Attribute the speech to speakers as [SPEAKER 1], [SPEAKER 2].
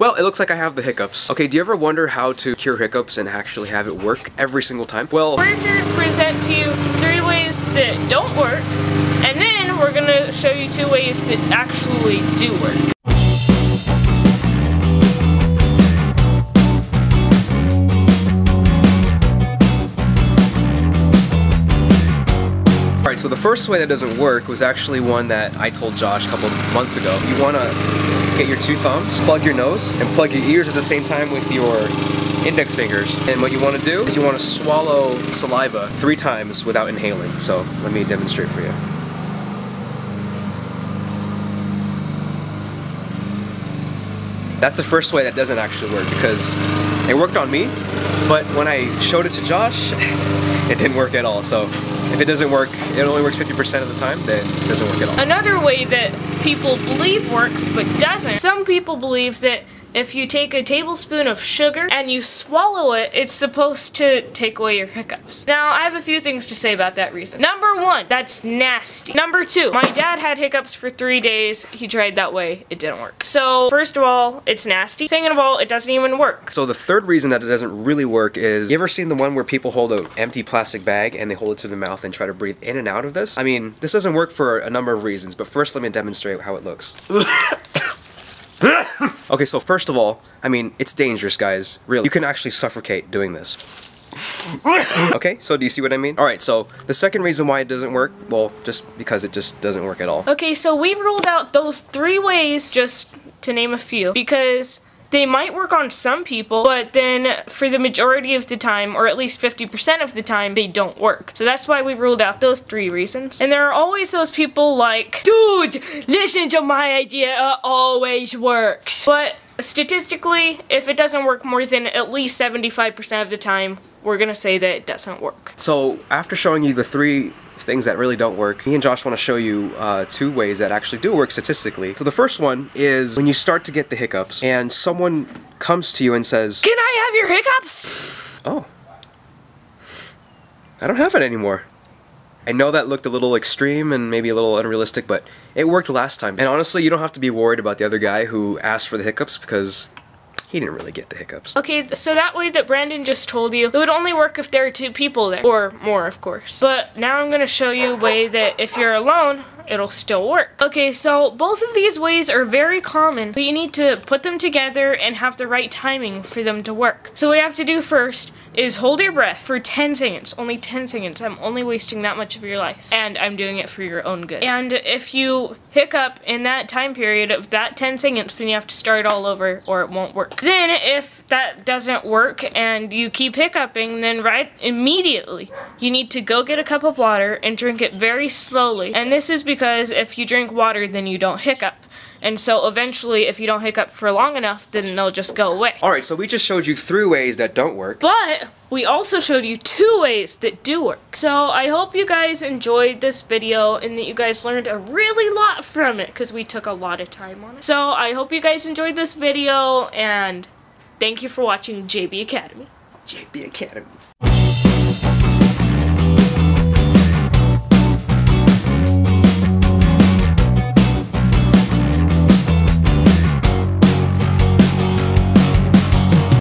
[SPEAKER 1] Well, it looks like I have the hiccups. Okay, do you ever wonder how to cure hiccups and actually have it work every single time? Well,
[SPEAKER 2] we're here to present to you 3 ways that don't work, and then we're gonna show you 2 ways that actually do work.
[SPEAKER 1] Alright, so the first way that doesn't work was actually one that I told Josh a couple of months ago. You want to get your 2 thumbs, plug your nose, and plug your ears at the same time with your index fingers. And what you want to do is you want to swallow saliva 3 times without inhaling. So let me demonstrate for you. That's the first way that doesn't actually work because it worked on me, but when I showed it to Josh, it didn't work at all. So if it doesn't work, it only works 50% of the time, then it doesn't work at all.
[SPEAKER 2] Another way that people believe works but doesn't, some people believe that if you take a tablespoon of sugar and you swallow it, it's supposed to take away your hiccups. Now, I have a few things to say about that reason. Number 1, that's nasty. Number 2, my dad had hiccups for 3 days. He tried that way, it didn't work. So, first of all, it's nasty. Second of all, it doesn't even work.
[SPEAKER 1] So the third reason that it doesn't really work is, you ever seen the one where people hold an empty plastic bag and they hold it to their mouth and try to breathe in and out of this? I mean, this doesn't work for a number of reasons, but first let me demonstrate how it looks. Okay, so first of all, I mean, it's dangerous, guys. Really. You can actually suffocate doing this. Okay, so do you see what I mean? Alright, so the second reason why it doesn't work, well, just because it just doesn't work at all.
[SPEAKER 2] Okay, so we've ruled out those 3 ways, just to name a few, because they might work on some people, but then for the majority of the time, or at least 50% of the time, they don't work. So that's why we ruled out those 3 reasons. And there are always those people like, dude, listen to my idea, it always works. But statistically, if it doesn't work more than at least 75% of the time, we're gonna say that it doesn't work.
[SPEAKER 1] So after showing you the 3 things that really don't work, me and Josh want to show you 2 ways that actually do work statistically. So the first one is when you start to get the hiccups and someone comes to you and says,
[SPEAKER 2] "Can I have your hiccups?"
[SPEAKER 1] Oh, I don't have it anymore. I know that looked a little extreme and maybe a little unrealistic, but it worked last time. And honestly, you don't have to be worried about the other guy who asked for the hiccups because he didn't really get the hiccups.
[SPEAKER 2] Okay, so that way that Brandon just told you, it would only work if there are 2 people there. Or more, of course. But now I'm gonna show you a way that if you're alone, it'll still work. Okay, so both of these ways are very common, but you need to put them together and have the right timing for them to work. So what you have to do first is hold your breath for 10 seconds. Only 10 seconds. I'm only wasting that much of your life. And I'm doing it for your own good. And if you hiccup in that time period of that 10 seconds, then you have to start all over or it won't work. Then if that doesn't work and you keep hiccuping, then right immediately you need to go get a cup of water and drink it very slowly. And this is because if you drink water, then you don't hiccup. And so eventually, if you don't hiccup for long enough, then they'll just go away.
[SPEAKER 1] Alright, so we just showed you 3 ways that don't work.
[SPEAKER 2] But we also showed you 2 ways that do work. So I hope you guys enjoyed this video and that you guys learned a really lot from it because we took a lot of time on it. So I hope you guys enjoyed this video and thank you for watching JB Academy.
[SPEAKER 1] JB Academy.